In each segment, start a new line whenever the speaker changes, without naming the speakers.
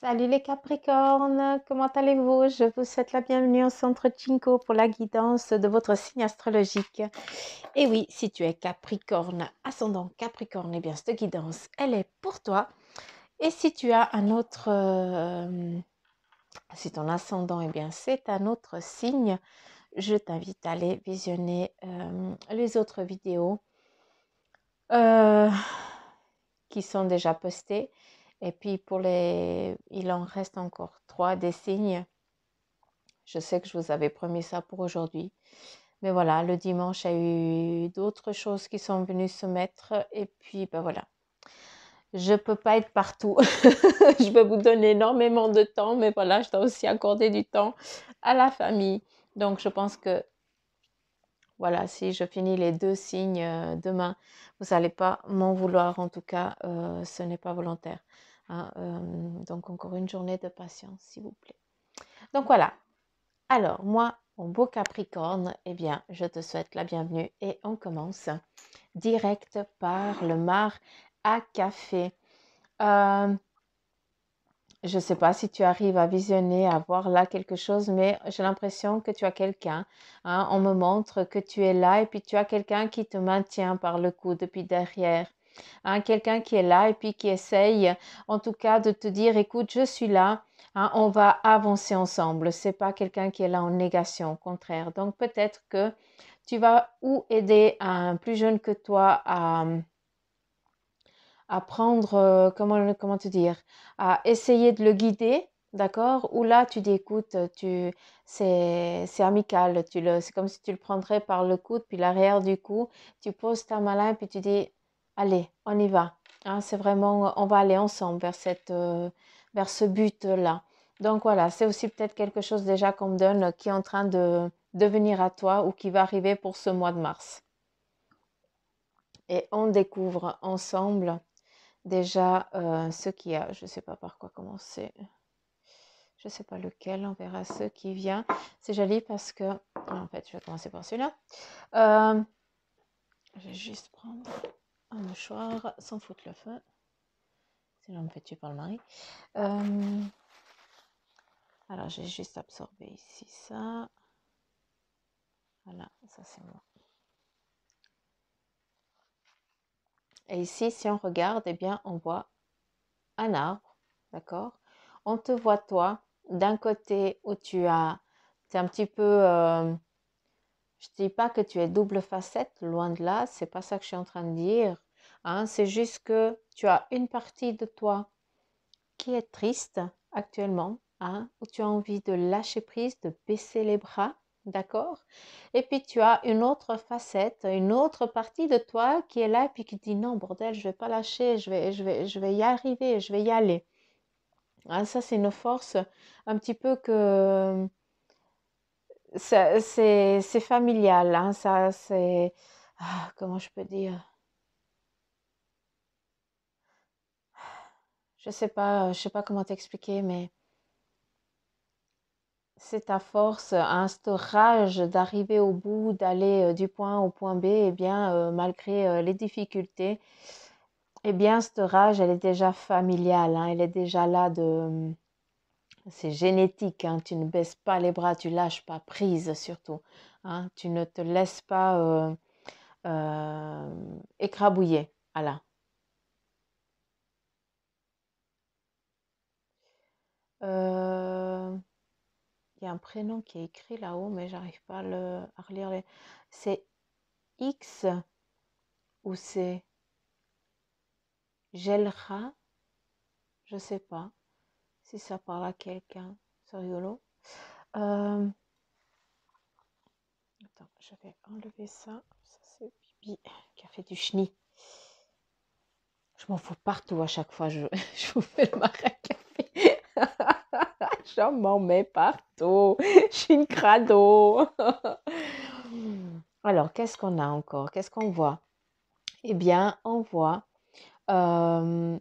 Salut les Capricornes, comment allez-vous? Je vous souhaite la bienvenue au centre Jinko pour la guidance de votre signe astrologique. Et oui, si tu es Capricorne, ascendant Capricorne, eh bien cette guidance, elle est pour toi. Et si tu as un autre, si ton ascendant, eh bien c'est un autre signe, je t'invite à aller visionner les autres vidéos euh, qui sont déjà postées. Et puis il en reste encore 3 des signes. Je sais que je vous avais promis ça pour aujourd'hui. Mais voilà, le dimanche, il y a eu d'autres choses qui sont venues se mettre. Et puis, ben voilà. Je ne peux pas être partout. Je vais vous donner énormément de temps. Mais voilà, je dois aussi accorder du temps à la famille. Donc, je pense que, voilà, si je finis les 2 signes demain, vous n'allez pas m'en vouloir. En tout cas, ce n'est pas volontaire. Hein, donc, encore une journée de patience, s'il vous plaît. Donc, voilà. Alors, moi, mon beau Capricorne, eh bien, je te souhaite la bienvenue et on commence direct par le mar à café. Euh, je ne sais pas si tu arrives à visionner, à voir là quelque chose, mais j'ai l'impression que tu as quelqu'un. Hein, on me montre que tu es là et puis tu as quelqu'un qui te maintient par le cou depuis derrière. Hein, quelqu'un qui est là et puis qui essaye en tout cas de te dire écoute, je suis là, hein, on va avancer ensemble. C'est pas quelqu'un qui est là en négation, au contraire. Donc peut-être que tu vas ou aider un plus jeune que toi à prendre, comment te dire, à essayer de le guider, d'accord? Ou là, tu dis, écoute, c'est amical, c'est comme si tu le prendrais par le coude, puis l'arrière du cou, tu poses ta main là, puis tu dis, allez, on y va. Hein, c'est vraiment, on va aller ensemble vers ce but-là. Donc voilà, c'est aussi peut-être quelque chose déjà qu'on me donne qui est en train de venir à toi ou qui va arriver pour ce mois de mars. Et on découvre ensemble déjà ce qu'il y a. Je ne sais pas par quoi commencer. Je ne sais pas lequel. On verra ce qui vient. C'est joli parce que... En fait, je vais commencer par celui-là. Je vais juste prendre un mouchoir sans foutre le feu. Sinon, on me fait tuer par le mari. Alors, j'ai juste absorbé ici ça. Voilà, ça c'est moi. Et ici, si on regarde, eh bien, on voit un arbre, d'accord? On te voit toi, d'un côté où tu es un petit peu, je ne dis pas que tu es double facette, loin de là, c'est pas ça que je suis en train de dire, hein, c'est juste que tu as une partie de toi qui est triste actuellement, hein, où tu as envie de lâcher prise, de baisser les bras, d'accord? Et puis tu as une autre facette, une autre partie de toi qui est là et puis qui dit non, bordel, je vais pas lâcher, je vais y arriver, je vais y aller. Ah, ça, c'est une force un petit peu que c'est familial. Hein, ça, c'est... comment je peux dire? Je sais pas comment t'expliquer, mais c'est ta force, hein, cette rage d'arriver au bout, d'aller du point A au point B, eh bien, malgré les difficultés, eh bien, cette rage, elle est déjà familiale, hein, elle est déjà là de... C'est génétique, hein, tu ne baisses pas les bras, tu lâches pas prise surtout. Hein, tu ne te laisses pas écrabouiller. Voilà. Il y a un prénom qui est écrit là-haut, mais j'arrive pas à relire. C'est X ou c'est Gelra? Je sais pas si ça parle à quelqu'un. C'est rigolo. Euh, Attends, je vais enlever ça. Ça, c'est Bibi qui a fait du chenille. Je m'en fous partout à chaque fois. Je vous fais le marin café. Je m'en mets partout. Je suis une crado. Alors, qu'est-ce qu'on a encore? Qu'est-ce qu'on voit? Eh bien, euh,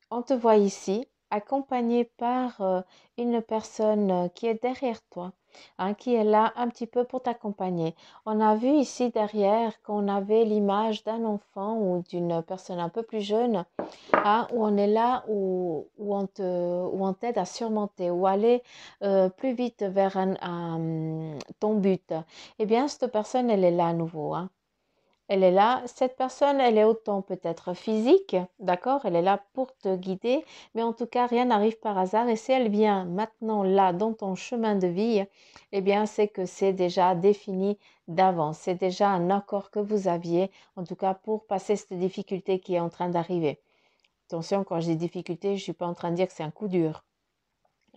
on te voit ici, accompagné par une personne qui est derrière toi. hein, qui est là un petit peu pour t'accompagner. On a vu ici derrière qu'on avait l'image d'un enfant ou d'une personne un peu plus jeune, hein, où on est là, où on t'aide à surmonter, ou aller plus vite vers ton but. Eh bien, cette personne, elle est là à nouveau, hein. Elle est là, cette personne, elle est autant peut-être physique, d'accord? Elle est là pour te guider, mais en tout cas, rien n'arrive par hasard. Et si elle vient maintenant là, dans ton chemin de vie, eh bien, c'est que c'est déjà défini d'avance. C'est déjà un accord que vous aviez, en tout cas, pour passer cette difficulté qui est en train d'arriver. Attention, quand je dis difficulté, je ne suis pas en train de dire que c'est un coup dur.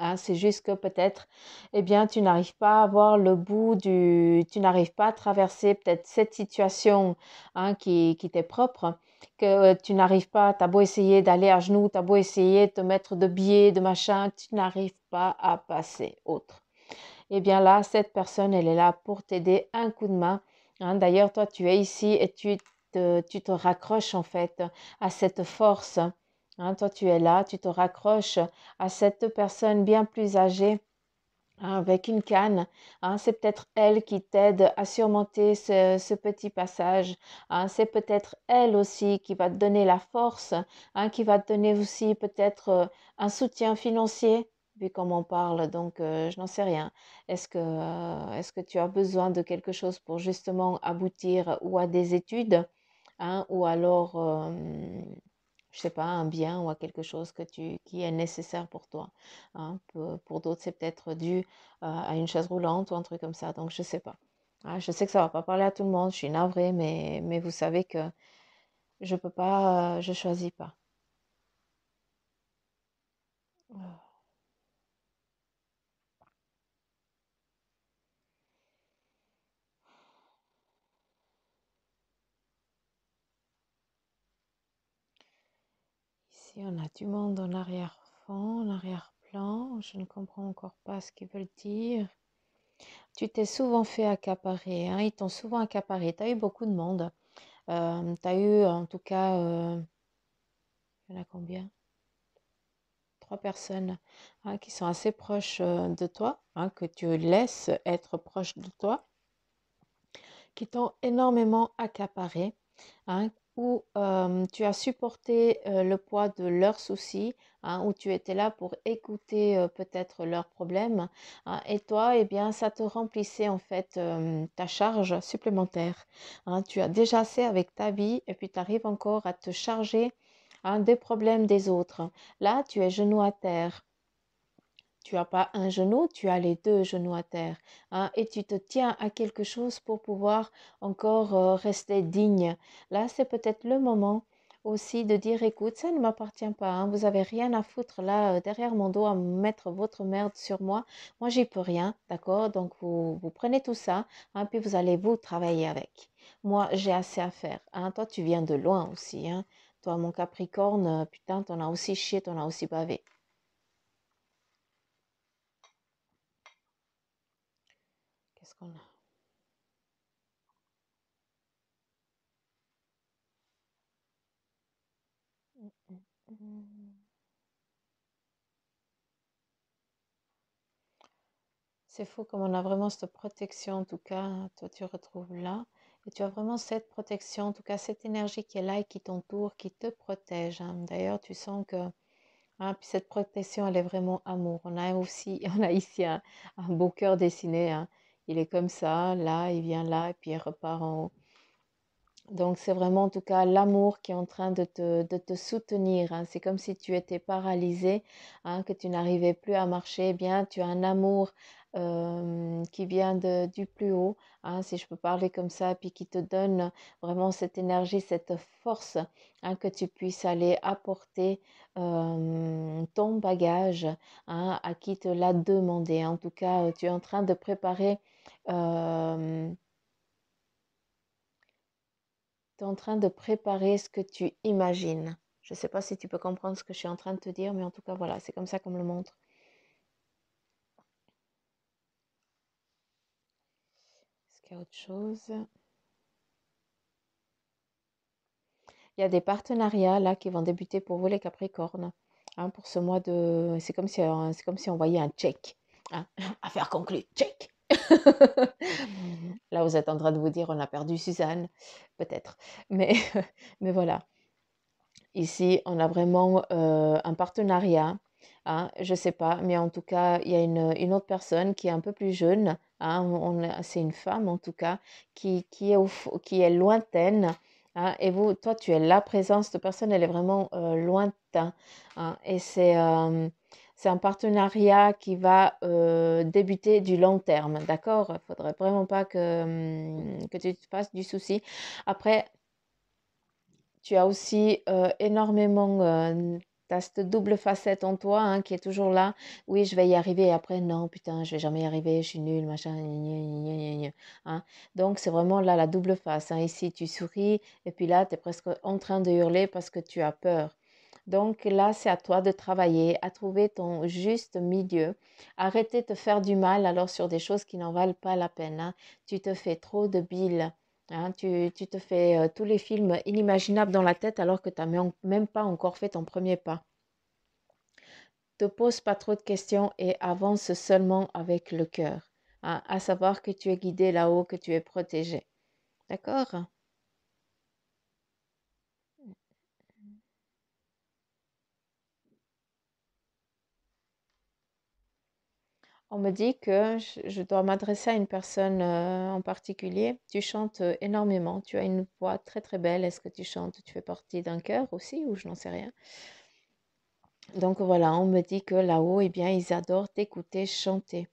Hein, c'est juste que peut-être, eh bien, tu n'arrives pas à voir le bout tu n'arrives pas à traverser peut-être cette situation, hein, qui t'est propre, que tu n'arrives pas, tu as beau essayer d'aller à genoux, tu as beau essayer de te mettre de biais, de machin, tu n'arrives pas à passer autre. Eh bien là, cette personne, elle est là pour t'aider un coup de main, hein. D'ailleurs, toi, tu es ici et tu te raccroches en fait à cette force, hein. Toi, tu es là, tu te raccroches à cette personne bien plus âgée, hein, avec une canne, hein. C'est peut-être elle qui t'aide à surmonter ce petit passage, hein. C'est peut-être elle aussi qui va te donner la force, hein, qui va te donner aussi peut-être un soutien financier, vu comme on parle. Donc, je n'en sais rien. Est-ce que tu as besoin de quelque chose pour justement aboutir ou à des études, hein, ou alors je sais pas, un bien ou à quelque chose qui est nécessaire pour toi, hein. Pour d'autres, c'est peut-être dû à une chaise roulante ou un truc comme ça. Donc, je sais pas. Ah, je sais que ça va pas parler à tout le monde. Je suis navrée, mais vous savez que je peux pas, je choisis pas. Ici, on a du monde en arrière-fond, en arrière-plan. Je ne comprends encore pas ce qu'ils veulent dire. Tu t'es souvent fait accaparer, hein. Ils t'ont souvent accaparé. Tu as eu beaucoup de monde. Tu as eu, en tout cas, il y en a combien? Trois personnes, hein, qui sont assez proches de toi, hein, que tu laisses être proches de toi, qui t'ont énormément accaparé, hein, où tu as supporté le poids de leurs soucis, hein, où tu étais là pour écouter peut-être leurs problèmes, hein, et toi, eh bien, ça te remplissait en fait ta charge supplémentaire, hein. Tu as déjà assez avec ta vie et puis tu arrives encore à te charger, hein, des problèmes des autres. Là, tu es genou à terre. Tu as pas un genou, tu as les deux genoux à terre, hein, et tu te tiens à quelque chose pour pouvoir encore rester digne. Là, c'est peut-être le moment aussi de dire, écoute, ça ne m'appartient pas, hein, vous n'avez rien à foutre là derrière mon dos à mettre votre merde sur moi. Moi, j'y peux rien, d'accord? Donc, vous prenez tout ça, hein, puis vous allez vous travailler avec. Moi, j'ai assez à faire, hein. Toi, tu viens de loin aussi, hein. Toi, mon Capricorne, putain, t'en as aussi chié, t'en as aussi bavé. Qu'est-ce qu'on a? Mmh. C'est fou comme on a vraiment cette protection, en tout cas, toi tu retrouves là, et tu as vraiment cette protection, en tout cas cette énergie qui est là et qui t'entoure, qui te protège, hein. D'ailleurs, tu sens que, hein, puis cette protection, elle est vraiment amour. On a aussi, on a ici un beau cœur dessiné, hein. Il est comme ça, là, il vient là, et puis il repart en haut. Donc, c'est vraiment en tout cas l'amour qui est en train de te soutenir, hein. C'est comme si tu étais paralysé, hein, que tu n'arrivais plus à marcher. Eh bien, tu as un amour qui vient du plus haut, hein, si je peux parler comme ça, puis qui te donne vraiment cette énergie, cette force, hein, que tu puisses aller apporter ton bagage, hein, à qui te l'a demandé. En tout cas, tu es en train de préparer. euh, Tu es en train de préparer ce que tu imagines. Je ne sais pas si tu peux comprendre ce que je suis en train de te dire, mais en tout cas, voilà, c'est comme ça qu'on me le montre. Est-ce qu'il y a autre chose? Il y a des partenariats là qui vont débuter pour vous les Capricornes, hein, pour ce mois de. C'est comme si on voyait un check. Hein. Affaire conclue, check. Là, vous êtes en train de vous dire, on a perdu Suzanne, peut-être. Mais, mais voilà, ici, on a vraiment un partenariat. Hein, je ne sais pas, mais en tout cas, il y a une autre personne qui est un peu plus jeune. Hein, c'est une femme, en tout cas, qui est lointaine. Hein, et vous, toi, tu es la présence de personne, elle est vraiment lointaine. Hein, et c'est un partenariat qui va débuter du long terme, d'accord? Il ne faudrait vraiment pas que tu te fasses du souci. Après, tu as aussi énormément, tu as cette double facette en toi hein, qui est toujours là. Oui, je vais y arriver. Et après, non, putain, je vais jamais y arriver, je suis nulle, machin. Gna, gna, gna, gna, gna, hein. Donc, c'est vraiment là la double face. Hein. Ici, tu souris et puis là, tu es presque en train de hurler parce que tu as peur. Donc là, c'est à toi de travailler, à trouver ton juste milieu. Arrêter de te faire du mal alors sur des choses qui n'en valent pas la peine. Hein. Tu te fais trop de bile. Hein, tu te fais tous les films inimaginables dans la tête alors que tu n'as même pas encore fait ton premier pas. Te pose pas trop de questions et avance seulement avec le cœur. Hein, à savoir que tu es guidé là-haut, que tu es protégé. D'accord? On me dit que je dois m'adresser à une personne en particulier. Tu chantes énormément, tu as une voix très très belle. Est-ce que tu chantes, tu fais partie d'un chœur aussi ou je n'en sais rien. Donc voilà, on me dit que là-haut, eh bien, ils adorent t'écouter chanter.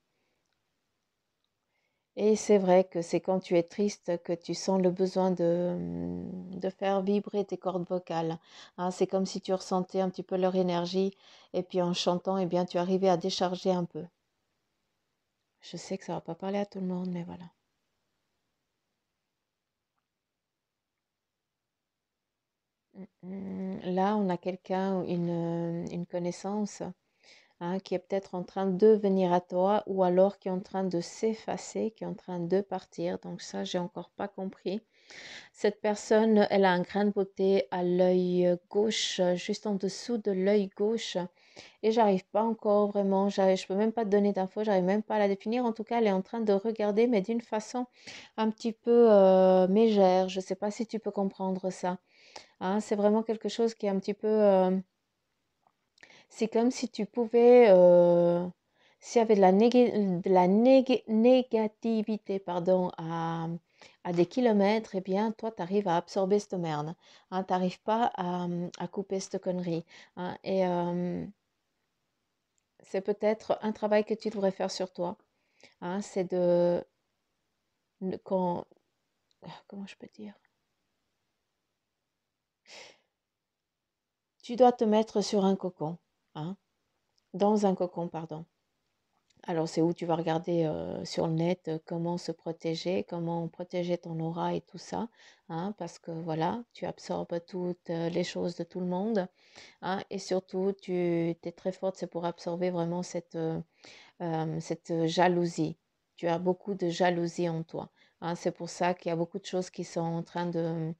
Et c'est vrai que c'est quand tu es triste que tu sens le besoin de faire vibrer tes cordes vocales. Hein, c'est comme si tu ressentais un petit peu leur énergie et puis en chantant, eh bien, tu arrivais à décharger un peu. Je sais que ça va pas parler à tout le monde, mais voilà. Là, on a quelqu'un, une connaissance hein, qui est peut-être en train de venir à toi ou alors qui est en train de s'effacer, qui est en train de partir. Donc ça, j'ai encore pas compris. Cette personne, elle a un grain de beauté à l'œil gauche, juste en dessous de l'œil gauche. Et j'arrive pas encore vraiment, je peux même pas te donner d'infos, j'arrive même pas à la définir. En tout cas, elle est en train de regarder, mais d'une façon un petit peu mégère. Je sais pas si tu peux comprendre ça. Hein, c'est vraiment quelque chose qui est un petit peu... c'est comme si tu pouvais... s'il y avait de la négativité pardon, à des kilomètres, eh bien, toi, tu arrives à absorber cette merde. Hein, tu n'arrives pas à couper cette connerie. Hein, et c'est peut-être un travail que tu devrais faire sur toi. Hein, c'est de... Quand, comment je peux dire? Tu dois te mettre sur un cocon. Hein, dans un cocon, pardon. Alors, c'est où tu vas regarder sur le net comment se protéger, comment protéger ton aura et tout ça, hein, parce que voilà, tu absorbes toutes les choses de tout le monde, hein, et surtout, tu es très forte, c'est pour absorber vraiment cette jalousie. Tu as beaucoup de jalousie en toi. Hein, c'est pour ça qu'il y a beaucoup de choses qui sont en train de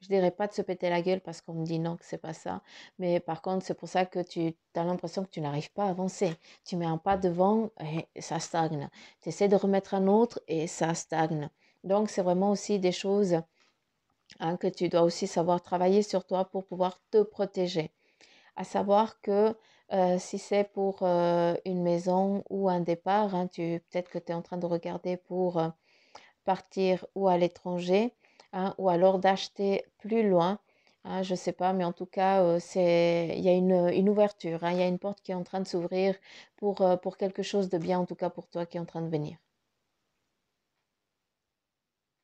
je dirais pas de se péter la gueule parce qu'on me dit non que c'est pas ça. Mais par contre, c'est pour ça que tu as l'impression que tu n'arrives pas à avancer. Tu mets un pas devant et ça stagne. Tu essaies de remettre un autre et ça stagne. Donc, c'est vraiment aussi des choses hein, que tu dois aussi savoir travailler sur toi pour pouvoir te protéger. À savoir que si c'est pour une maison ou un départ, hein, peut-être que tu es en train de regarder pour partir ou à l'étranger, hein, ou alors d'acheter plus loin. Hein, je ne sais pas, mais en tout cas, il y a une ouverture, hein, il y a une porte qui est en train de s'ouvrir pour quelque chose de bien, en tout cas pour toi qui est en train de venir.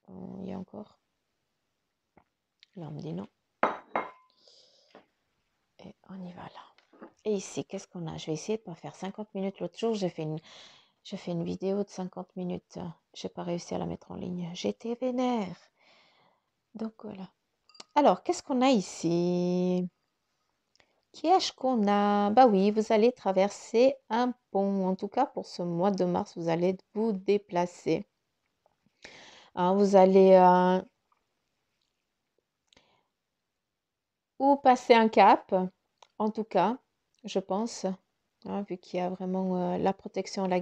Il y a encore. Là, on me dit non. Et on y va là. Et ici, qu'est-ce qu'on a? Je vais essayer de ne pas faire 50 minutes. L'autre jour, j'ai fait une vidéo de 50 minutes. Je n'ai pas réussi à la mettre en ligne. J'étais vénère. Donc voilà. Alors, qu'est-ce qu'on a ici? Qui est-ce qu'on a? Bah oui, vous allez traverser un pont. En tout cas, pour ce mois de mars, vous allez vous déplacer. Hein, vous allez ou passer un cap, en tout cas, je pense. hein, vu qu'il y a vraiment la protection, la,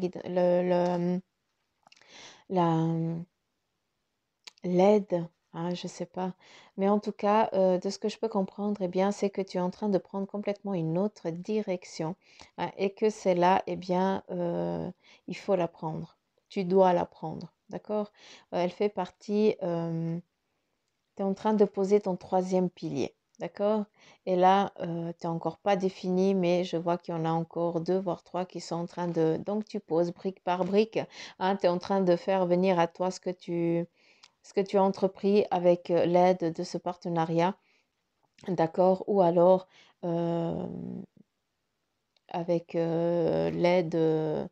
l'aide, hein, je sais pas. Mais en tout cas, de ce que je peux comprendre, eh bien, c'est que tu es en train de prendre complètement une autre direction, hein, et que c'est là, eh bien, il faut la prendre. Tu dois la prendre, d'accord? Elle fait partie, tu es en train de poser ton troisième pilier, d'accord? Et là, tu n'es encore pas défini, mais je vois qu'il y en a encore deux, voire trois qui sont en train de... Donc, tu poses brique par brique, hein, tu es en train de faire venir à toi ce que tu as entrepris avec l'aide de ce partenariat, d'accord? Ou alors euh, avec l'aide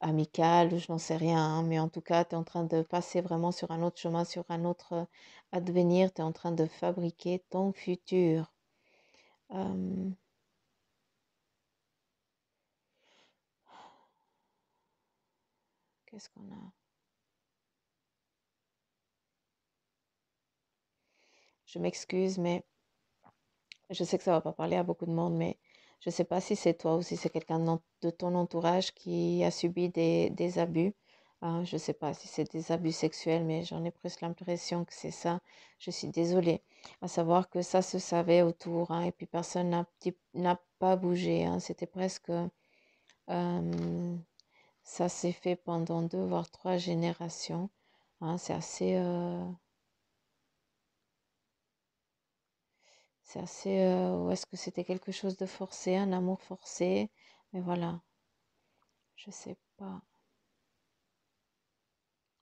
amicale, je n'en sais rien, hein, mais en tout cas, tu es en train de passer vraiment sur un autre chemin, sur un autre advenir, tu es en train de fabriquer ton futur. Euh, Qu'est-ce qu'on a? Je m'excuse, mais je sais que ça va pas parler à beaucoup de monde, mais je ne sais pas si c'est toi ou si c'est quelqu'un de ton entourage qui a subi des abus. Hein, je ne sais pas si c'est des abus sexuels, mais j'en ai presque l'impression que c'est ça. Je suis désolée. À savoir que ça se savait autour, hein, et puis personne n'a pas bougé. Hein, c'était presque... ça s'est fait pendant deux voire trois générations. Hein, c'est assez... c'est assez... ou est-ce que c'était quelque chose de forcé, un amour forcé? Mais voilà, je sais pas.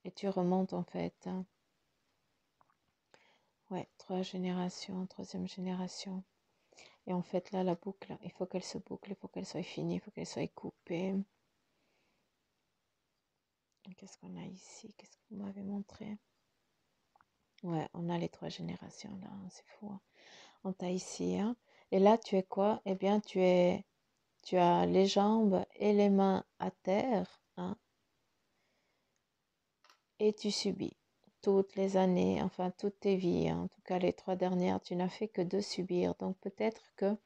Et tu remontes en fait, hein. Ouais, trois générations, troisième génération. Et en fait, là, la boucle, il faut qu'elle se boucle, il faut qu'elle soit finie, il faut qu'elle soit coupée. Qu'est-ce qu'on a ici? Qu'est-ce que vous m'avez montré? Ouais, on a les trois générations là, hein, c'est fou, hein. On t'a ici, hein. Et là, tu es quoi? Eh bien, tu as les jambes et les mains à terre, hein, et tu subis toutes les années, enfin toutes tes vies, hein. En tout cas les trois dernières, tu n'as fait que de subir. Donc peut-être que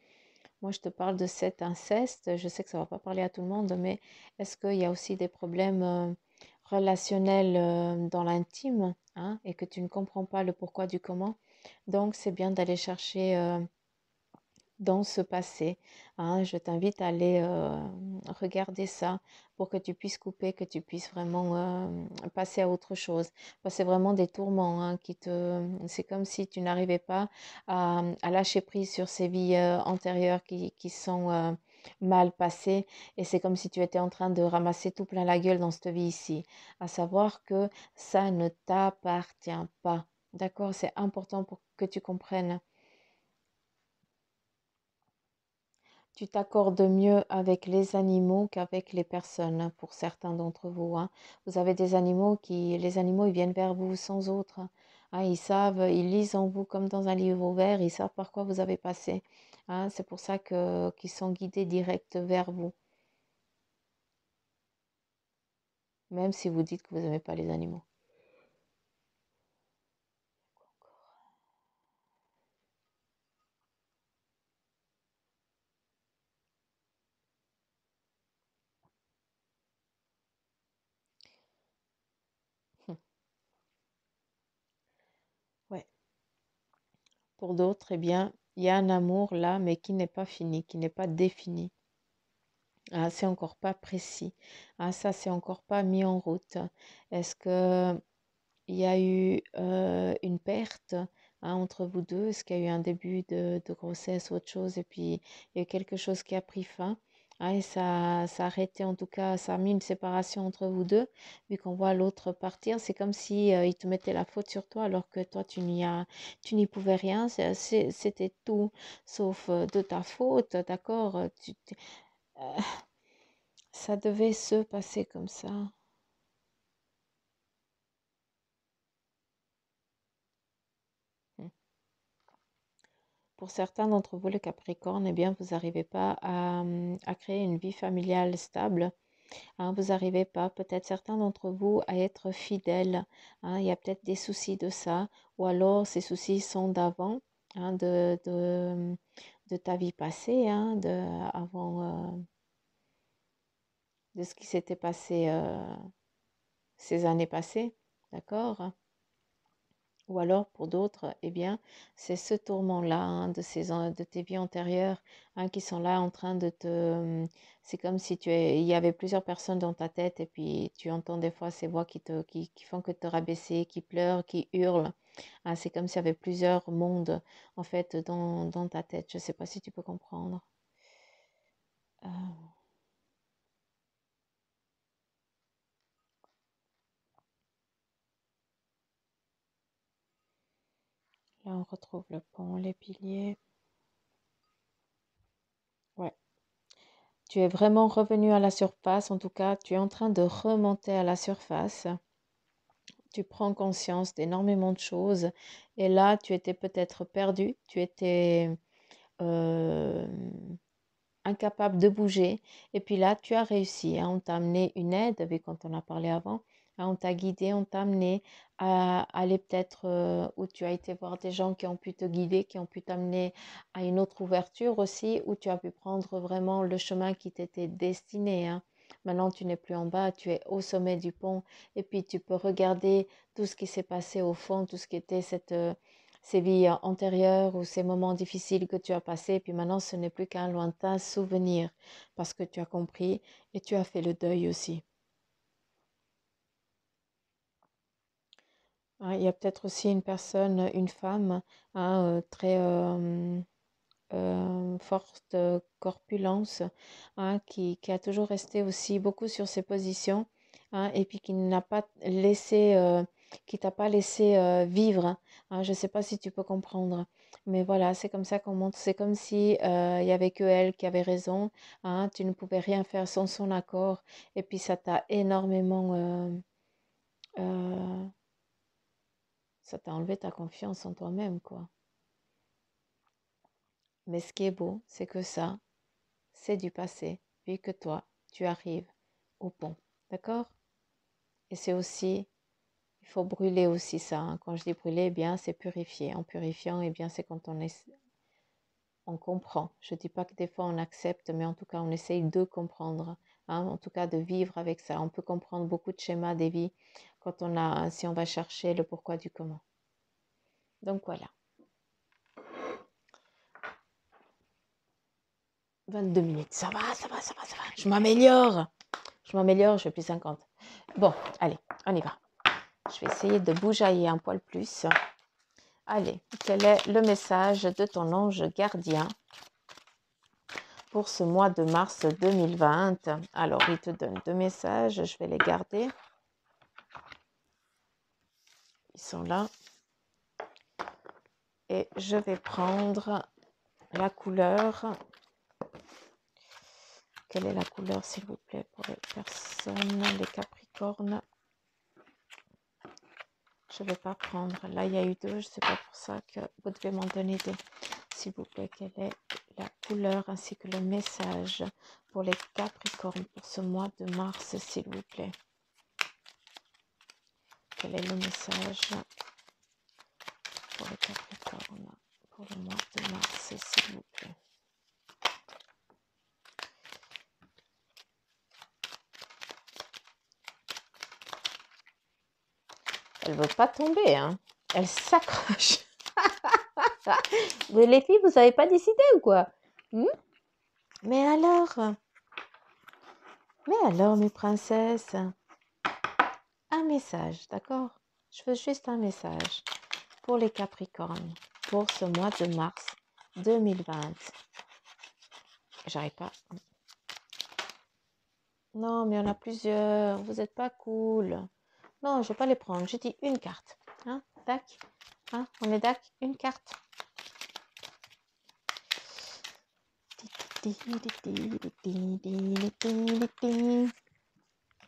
moi je te parle de cet inceste, je sais que ça ne va pas parler à tout le monde, mais est-ce qu'il y a aussi des problèmes relationnels dans l'intime, hein, et que tu ne comprends pas le pourquoi du comment? Donc c'est bien d'aller chercher dans ce passé, hein. Je t'invite à aller regarder ça pour que tu puisses couper, que tu puisses vraiment passer à autre chose. Parce que c'est vraiment des tourments, hein, c'est comme si tu n'arrivais pas à lâcher prise sur ces vies antérieures qui sont mal passées. Et c'est comme si tu étais en train de ramasser tout plein la gueule dans cette vie ici. À savoir que ça ne t'appartient pas. D'accord? C'est important pour que tu comprennes. Tu t'accordes mieux avec les animaux qu'avec les personnes, hein, pour certains d'entre vous, hein. Vous avez des animaux les animaux, ils viennent vers vous sans autre, hein. Hein, ils savent, ils lisent en vous comme dans un livre ouvert, ils savent par quoi vous avez passé, hein. C'est pour ça qu'ils sont guidés direct vers vous, même si vous dites que vous n'aimez pas les animaux. Ouais. Pour d'autres, eh bien, il y a un amour là, mais qui n'est pas fini, qui n'est pas défini. Ah, c'est encore pas précis. Ah, ça, c'est encore pas mis en route. Est-ce que il y a eu une perte, hein, entre vous deux? Est-ce qu'il y a eu un début de grossesse ou autre chose? Et puis, il y a eu quelque chose qui a pris fin. Hein, et ça a arrêté, en tout cas, ça a mis une séparation entre vous deux. Vu qu'on voit l'autre partir, c'est comme si il te mettait la faute sur toi, alors que toi, tu n'y pouvais rien. C'était tout sauf de ta faute, d'accord? Euh, Ça devait se passer comme ça. Hmm. Pour certains d'entre vous, les Capricornes, eh bien, vous n'arrivez pas à créer une vie familiale stable, hein. Vous n'arrivez pas, peut-être certains d'entre vous, à être fidèles, hein. Il y a peut-être des soucis de ça, ou alors ces soucis sont d'avant, hein, de ta vie passée, hein, avant. de ce qui s'était passé ces années passées, d'accord? Ou alors pour d'autres, eh bien, c'est ce tourment-là, hein, de tes vies antérieures, hein, qui sont là en train de te... C'est comme si il y avait plusieurs personnes dans ta tête et puis tu entends des fois ces voix qui font que te rabaisser, qui pleurent, qui hurlent, hein. C'est comme s'il y avait plusieurs mondes, en fait, dans ta tête. Je ne sais pas si tu peux comprendre. Euh, Là, on retrouve le pont, les piliers. Ouais. Tu es vraiment revenu à la surface, en tout cas, tu es en train de remonter à la surface. Tu prends conscience d'énormément de choses. Et là, tu étais peut-être perdu, tu étais euh, incapable de bouger. Et puis là, tu as réussi, hein. On t'a amené une aide, vu quand on a parlé avant, hein. On t'a guidé, on t'a amené à aller peut-être où tu as été voir des gens qui ont pu te guider, qui ont pu t'amener à une autre ouverture aussi, où tu as pu prendre vraiment le chemin qui t'était destiné, hein. Maintenant, tu n'es plus en bas, tu es au sommet du pont et puis tu peux regarder tout ce qui s'est passé au fond, tout ce qui était ces vies antérieures ou ces moments difficiles que tu as passés. Et puis maintenant, ce n'est plus qu'un lointain souvenir parce que tu as compris et tu as fait le deuil aussi. Hein, il y a peut-être aussi une personne, une femme, hein, très forte corpulence, hein, qui a toujours resté aussi beaucoup sur ses positions, hein, et puis qui n'a pas laissé, qui t'a pas laissé vivre, hein. Je ne sais pas si tu peux comprendre, mais voilà, c'est comme ça qu'on monte. C'est comme si il y avait que elle qui avait raison, hein, tu ne pouvais rien faire sans son accord, et puis euh, ça t'a enlevé ta confiance en toi-même, quoi. Mais ce qui est beau, c'est que ça, c'est du passé, vu que toi, tu arrives au pont. D'accord? Et c'est aussi, il faut brûler aussi ça, hein. Quand je dis brûler, eh bien, c'est purifier. En purifiant, eh bien, c'est quand on comprend. Je ne dis pas que des fois on accepte, mais en tout cas, on essaye de comprendre, hein, en tout cas, de vivre avec ça. On peut comprendre beaucoup de schémas des vies quand si on va chercher le pourquoi du comment. Donc voilà. 22 minutes, ça va, ça va, ça va, ça va. Je m'améliore. Je fais plus 50. Bon, allez, on y va. Je vais essayer de bougeailler un poil plus. Allez, quel est le message de ton ange gardien pour ce mois de mars 2020? Alors, il te donne deux messages. Je vais les garder. Ils sont là. Et je vais prendre la couleur. Quelle est la couleur, s'il vous plaît, pour les personnes, les Capricornes? Je ne vais pas prendre. Là, il y a eu deux. Je ne sais pas pour ça que vous devez m'en donner des. S'il vous plaît, quelle est la couleur ainsi que le message pour les Capricornes pour ce mois de mars, s'il vous plaît? Quel est le message pour les Capricornes pour le mois de mars, s'il vous plaît? Elle ne veut pas tomber, hein. Elle s'accroche. Les filles, vous n'avez pas décidé ou quoi? Mais alors, mes princesses, un message, d'accord? Je veux juste un message pour les Capricornes pour ce mois de mars 2020. J'arrive pas. Non, mais il y en a plusieurs. Vous n'êtes pas cool. Non, je ne vais pas les prendre. Je dis une carte. Hein? Tac. Hein? On est d'accord? Une carte.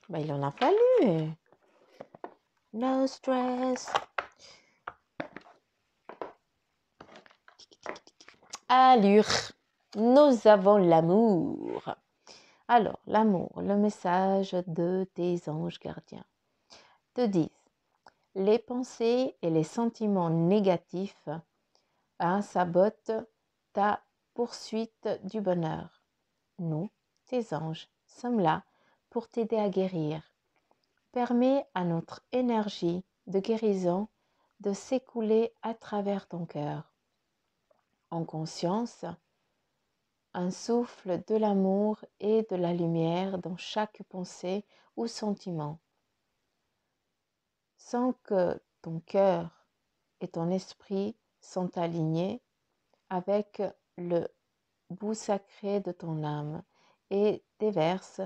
Ben, il en a fallu. No stress. Allure. Nous avons l'amour. Alors, l'amour, le message de tes anges gardiens te disent les pensées et les sentiments négatifs, hein, sabotent ta poursuite du bonheur. Nous, tes anges, sommes là pour t'aider à guérir. Permets à notre énergie de guérison de s'écouler à travers ton cœur. En conscience, un souffle de l'amour et de la lumière dans chaque pensée ou sentiment. Sans que ton cœur et ton esprit sont alignés avec le bout sacré de ton âme et déverse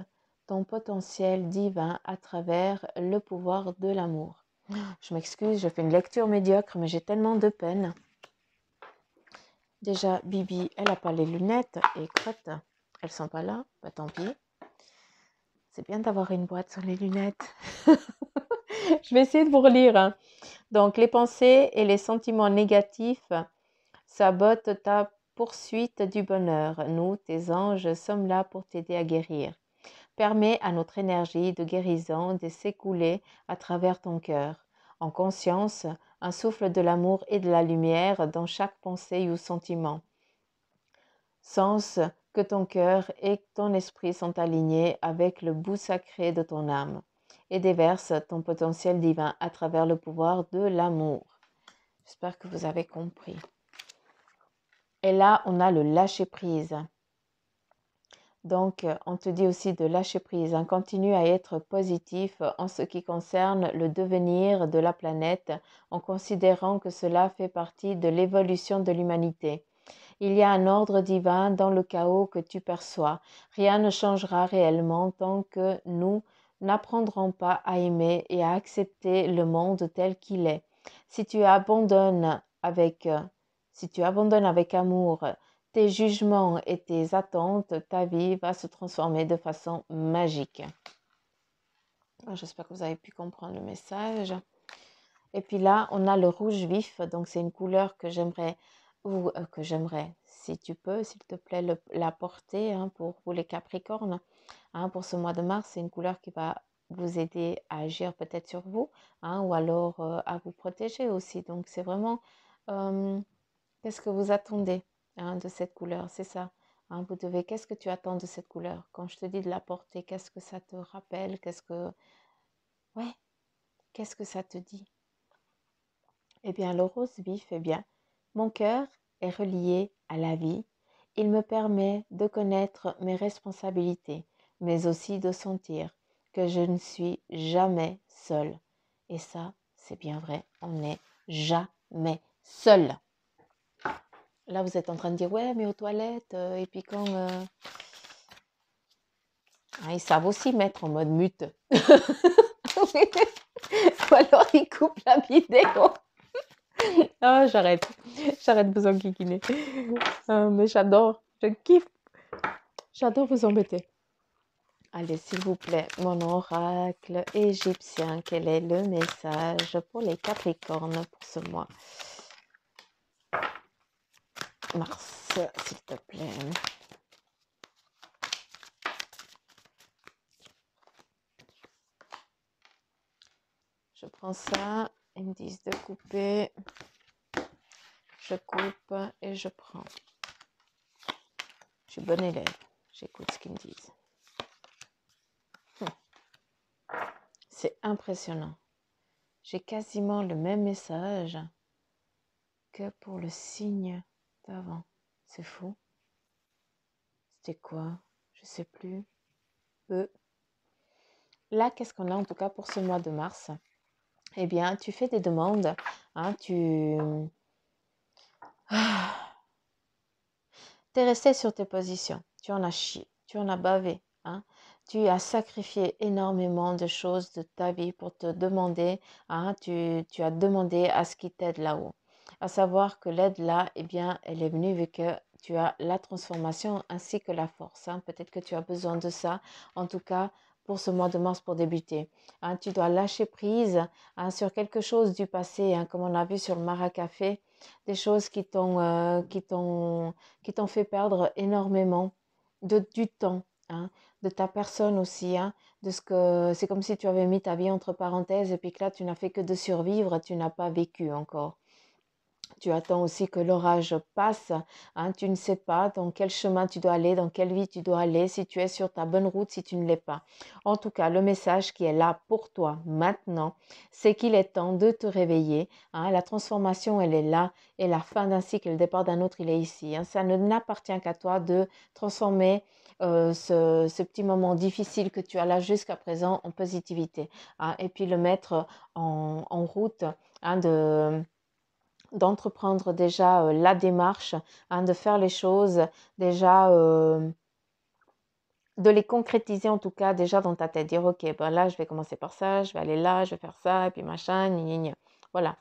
ton potentiel divin à travers le pouvoir de l'amour. Je m'excuse, je fais une lecture médiocre, mais j'ai tellement de peine. Déjà, Bibi, elle n'a pas les lunettes et crotte, elles sont pas là, bah tant pis. C'est bien d'avoir une boîte sur les lunettes. Je vais essayer de vous relire. Hein. Donc, les pensées et les sentiments négatifs sabotent ta poursuite du bonheur. Nous, tes anges, sommes là pour t'aider à guérir. Permets à notre énergie de guérison de s'écouler à travers ton cœur. En conscience, un souffle de l'amour et de la lumière dans chaque pensée ou sentiment. Sens que ton cœur et ton esprit sont alignés avec le bout sacré de ton âme et déverse ton potentiel divin à travers le pouvoir de l'amour. J'espère que vous avez compris. Et là, on a le lâcher-prise. Donc, on te dit aussi de lâcher prise. Hein. Continue à être positif en ce qui concerne le devenir de la planète, en considérant que cela fait partie de l'évolution de l'humanité. Il y a un ordre divin dans le chaos que tu perçois. Rien ne changera réellement tant que nous n'apprendrons pas à aimer et à accepter le monde tel qu'il est. Si tu abandonnes avec amour tes jugements et tes attentes, ta vie va se transformer de façon magique. J'espère que vous avez pu comprendre le message. Et puis là, on a le rouge vif. Donc, c'est une couleur que j'aimerais, si tu peux, s'il te plaît, la porter hein, pour vous les Capricornes. Hein, pour ce mois de mars, c'est une couleur qui va vous aider à agir peut-être sur vous hein, ou alors à vous protéger aussi. Donc, c'est vraiment qu'est-ce que vous attendez hein, de cette couleur, c'est ça. Hein, vous devez, qu'est-ce que tu attends de cette couleur? Quand je te dis de la porter, qu'est-ce que ça te rappelle? Qu'est-ce que ça te dit? Eh bien, le rose vif, eh bien, mon cœur est relié à la vie. Il me permet de connaître mes responsabilités, mais aussi de sentir que je ne suis jamais seule. Et ça, c'est bien vrai, on n'est jamais seul. Là, vous êtes en train de dire, ouais, mais aux toilettes, et puis quand... ils savent aussi mettre en mode mute. Ou alors, ils coupent la vidéo. Ah, j'arrête de vous enquiquiner. Mais j'adore, je kiffe. J'adore vous embêter. Allez, s'il vous plaît, mon oracle égyptien, quel est le message pour les Capricornes pour ce mois? Mars, s'il te plaît. Je prends ça, ils me disent de couper. Je coupe et je prends. Je suis bonne élève, j'écoute ce qu'ils me disent. C'est impressionnant. J'ai quasiment le même message que pour le signe d'avant. C'est fou. C'était quoi? Je sais plus. Là, qu'est-ce qu'on a en tout cas pour ce mois de mars? Eh bien, tu fais des demandes. Hein, tu es resté sur tes positions. Tu en as chié. Tu en as bavé. Hein. Tu as sacrifié énormément de choses de ta vie pour te demander. Hein, tu as demandé à ce qui t'aide là-haut. À savoir que l'aide là, eh bien, elle est venue vu que tu as la transformation ainsi que la force. Hein. Peut-être que tu as besoin de ça. En tout cas, pour ce mois de mars pour débuter. Hein, tu dois lâcher prise hein, sur quelque chose du passé, hein, comme on a vu sur le Maracafé, des choses qui t'ont fait perdre énormément du temps, hein, de ta personne aussi, hein, de ce que c'est comme si tu avais mis ta vie entre parenthèses et puis que là tu n'as fait que de survivre, tu n'as pas vécu encore. Tu attends aussi que l'orage passe, hein, tu ne sais pas dans quel chemin tu dois aller, dans quelle vie tu dois aller, si tu es sur ta bonne route, si tu ne l'es pas. En tout cas, le message qui est là pour toi maintenant, c'est qu'il est temps de te réveiller, hein. La transformation, elle est là et la fin d'un cycle, le départ d'un autre, il est ici, hein. Ça ne n'appartient qu'à toi de transformer ce petit moment difficile que tu as là jusqu'à présent en positivité, hein, et puis le mettre en route, hein, d'entreprendre déjà la démarche, hein, de faire les choses déjà, de les concrétiser en tout cas déjà dans ta tête. Dire, ok, ben là, je vais commencer par ça, je vais aller là, je vais faire ça, et puis machin, gna, gna, gna. Voilà.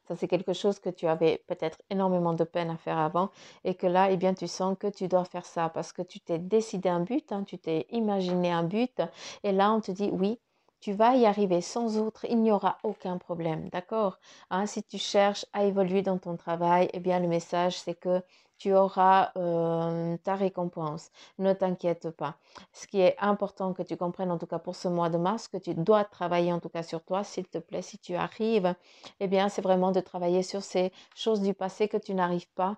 Ça, c'est quelque chose que tu avais peut-être énormément de peine à faire avant et que là, eh bien, tu sens que tu dois faire ça parce que tu t'es décidé un but, hein, tu t'es imaginé un but et là, on te dit oui, tu vas y arriver sans autre, il n'y aura aucun problème, d'accord, hein, si tu cherches à évoluer dans ton travail, eh bien, le message, c'est que tu auras ta récompense. Ne t'inquiète pas. Ce qui est important que tu comprennes, en tout cas pour ce mois de mars, que tu dois travailler en tout cas sur toi, s'il te plaît, si tu arrives, eh bien, c'est vraiment de travailler sur ces choses du passé que tu n'arrives pas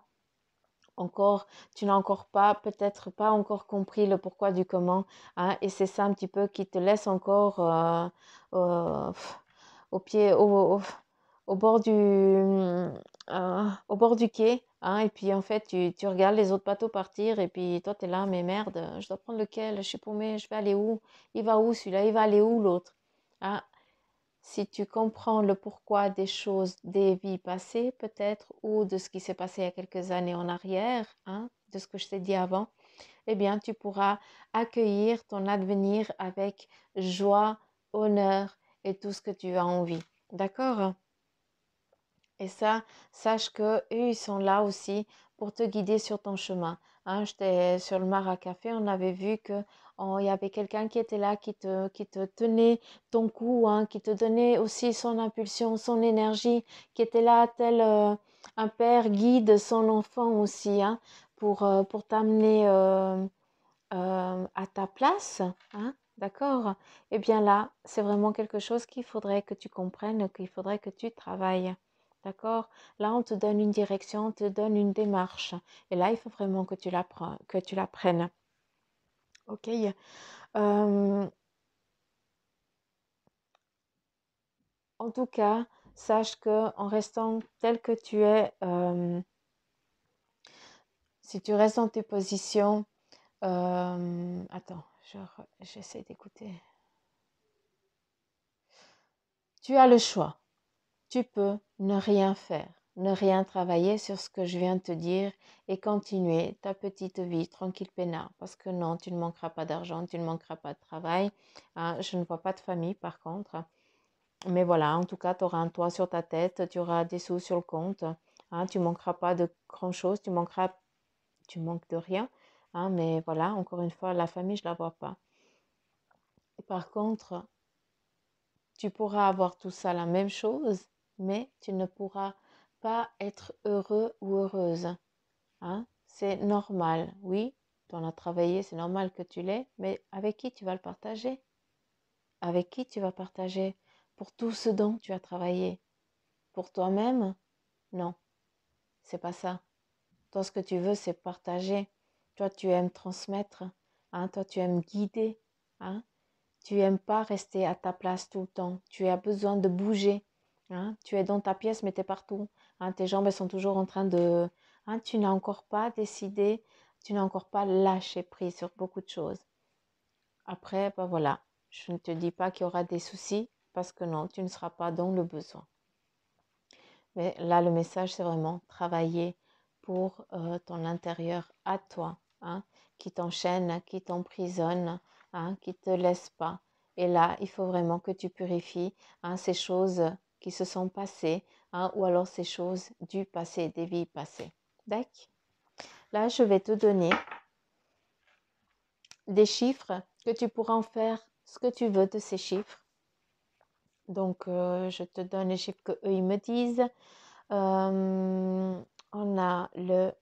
encore, tu n'as encore pas, peut-être pas encore compris le pourquoi du comment, hein, et c'est ça un petit peu qui te laisse encore euh, au pied, au bord du quai, hein, et puis en fait, tu regardes les autres bateaux partir, et puis toi, tu es là, mais merde, je dois prendre lequel, je suis paumée, je vais aller où, il va où celui-là, il va aller où l'autre, hein. Si tu comprends le pourquoi des choses, des vies passées peut-être, ou de ce qui s'est passé il y a quelques années en arrière, hein, de ce que je t'ai dit avant, eh bien, tu pourras accueillir ton avenir avec joie, honneur et tout ce que tu as envie. D'accord? Et ça, sache que eux, ils sont là aussi pour te guider sur ton chemin. Hein, j'étais sur le Mara Café, on avait vu que il y avait quelqu'un qui était là, qui te tenait ton cou, hein, qui te donnait aussi son impulsion, son énergie, qui était là tel un père guide son enfant aussi, hein, pour t'amener à ta place, hein, d'accord? Eh bien là, c'est vraiment quelque chose qu'il faudrait que tu comprennes, qu'il faudrait que tu travailles. D'accord? Là, on te donne une direction, on te donne une démarche. Et là, il faut vraiment que tu la prennes. OK? Euh, En tout cas, sache que en restant tel que tu es, si tu restes dans tes positions, attends, j'essaie d'écouter. Tu as le choix. Tu peux ne rien faire, ne rien travailler sur ce que je viens de te dire et continuer ta petite vie tranquille peinard. Parce que non, tu ne manqueras pas d'argent, tu ne manqueras pas de travail. Hein, je ne vois pas de famille par contre. Mais voilà, en tout cas, tu auras un toit sur ta tête, tu auras des sous sur le compte. Hein, tu ne manqueras pas de grand-chose, tu manques de rien. Hein, mais voilà, encore une fois, la famille, je ne la vois pas. Et par contre, tu pourras avoir tout ça la même chose, mais tu ne pourras pas être heureux ou heureuse. Hein? C'est normal, oui, tu en as travaillé, c'est normal que tu l'aies, mais avec qui tu vas le partager? Avec qui tu vas partager pour tout ce dont tu as travaillé? Pour toi-même? Non, c'est pas ça. Toi, ce que tu veux, c'est partager. Toi, tu aimes transmettre. Hein? Toi, tu aimes guider. Hein? Tu n'aimes pas rester à ta place tout le temps. Tu as besoin de bouger. Hein. Tu es dans ta pièce, mais tu es partout. Hein. Tes jambes elles sont toujours en train de... Hein, tu n'as encore pas décidé, tu n'as encore pas lâché prise sur beaucoup de choses. Après, ben voilà, je ne te dis pas qu'il y aura des soucis, parce que non, tu ne seras pas dans le besoin. Mais là, le message, c'est vraiment travailler pour ton intérieur à toi, hein, qui t'enchaîne, qui t'emprisonne, hein, qui ne te laisse pas. Et là, il faut vraiment que tu purifies, hein, ces choses qui se sont passées, hein, ou alors ces choses du passé, des vies passées. D'accord? Là, je vais te donner des chiffres que tu pourras en faire ce que tu veux de ces chiffres. Donc, je te donne les chiffres que eux ils me disent. On a le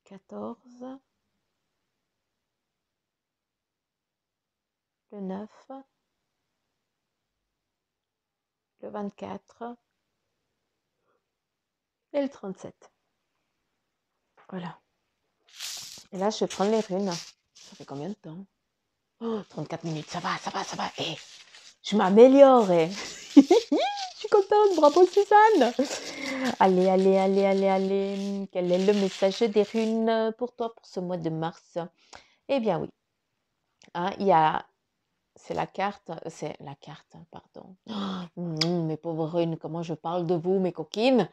14, le 9, le 24, et le 37. Voilà. Et là, je vais prendre les runes. Ça fait combien de temps? Oh, 34 minutes, ça va, ça va, ça va. Eh, je m'améliore. Eh. Je suis contente, bravo Suzanne. Allez, allez, allez, allez, allez. Quel est le message des runes pour toi pour ce mois de mars? Eh bien oui, hein, il y a, c'est la carte, pardon. Mes pauvres runes, comment je parle de vous, mes coquines.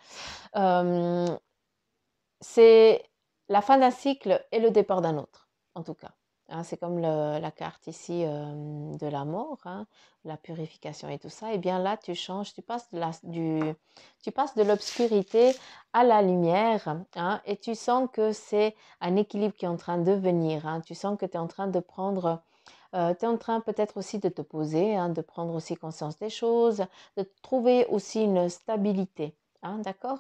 C'est la fin d'un cycle et le départ d'un autre, en tout cas. Hein, c'est comme la carte ici de la mort, hein, la purification et tout ça. Et bien là, tu changes, tu passes de l'obscurité à la lumière, hein, et tu sens que c'est un équilibre qui est en train de venir. Hein. Tu sens que tu es en train de prendre, tu es en train peut-être aussi de te poser, hein, de prendre aussi conscience des choses, de trouver aussi une stabilité. Hein, d'accord?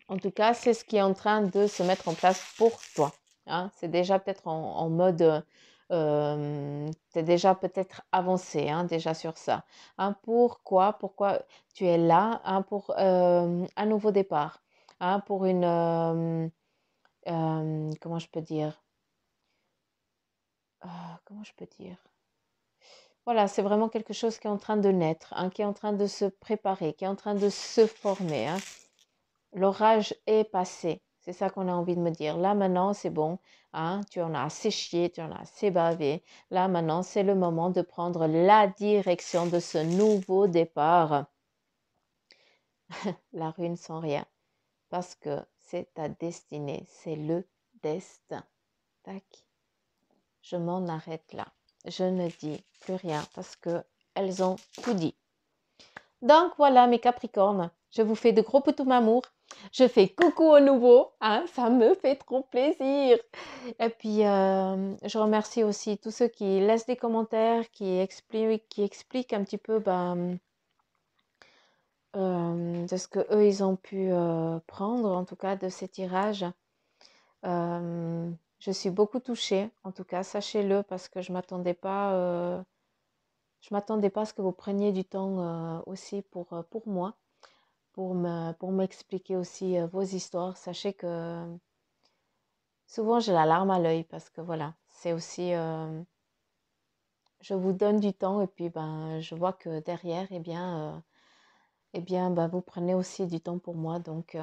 En tout cas, c'est ce qui est en train de se mettre en place pour toi. Hein. C'est déjà peut-être en mode, tu es déjà peut-être avancé, hein, déjà sur ça. Hein. Pourquoi tu es là, hein, pour un nouveau départ, hein, pour une, comment je peux dire, comment je peux dire, voilà, c'est vraiment quelque chose qui est en train de naître, hein, qui est en train de se préparer, qui est en train de se former. Hein. L'orage est passé. C'est ça qu'on a envie de me dire. Là, maintenant, c'est bon. Hein, tu en as assez chié, tu en as assez bavé. Là, maintenant, c'est le moment de prendre la direction de ce nouveau départ. La rune sans rien. Parce que c'est ta destinée. C'est le destin. Tac. Je m'en arrête là. Je ne dis plus rien parce que elles ont tout dit. Donc voilà mes Capricornes, je vous fais de gros poutous amour. Je fais coucou au nouveau, hein, ça me fait trop plaisir. Et puis je remercie aussi tous ceux qui laissent des commentaires, qui expliquent un petit peu de ce que eux ils ont pu prendre, en tout cas de ces tirages. Je suis beaucoup touchée, en tout cas sachez-le parce que je m'attendais pas à ce que vous preniez du temps aussi pour moi. Pour m'expliquer aussi vos histoires. Sachez que souvent j'ai la larme à l'œil parce que voilà, c'est aussi, je vous donne du temps et puis ben, je vois que derrière, ben, vous prenez aussi du temps pour moi. Donc,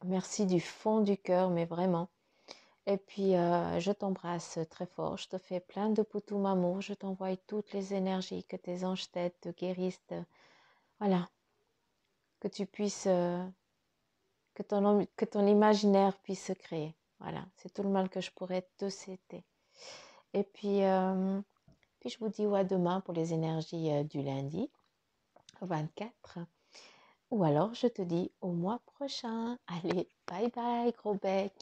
merci du fond du cœur, mais vraiment. Et puis, je t'embrasse très fort. Je te fais plein de poutous amour. Je t'envoie toutes les énergies que tes anges t'aident, te guérissent. Voilà, que tu puisses... que ton imaginaire puisse se créer. Voilà, c'est tout le mal que je pourrais te citer. Et puis je vous dis à demain pour les énergies du lundi 24. Ou alors je te dis au mois prochain. Allez, bye bye, gros bec.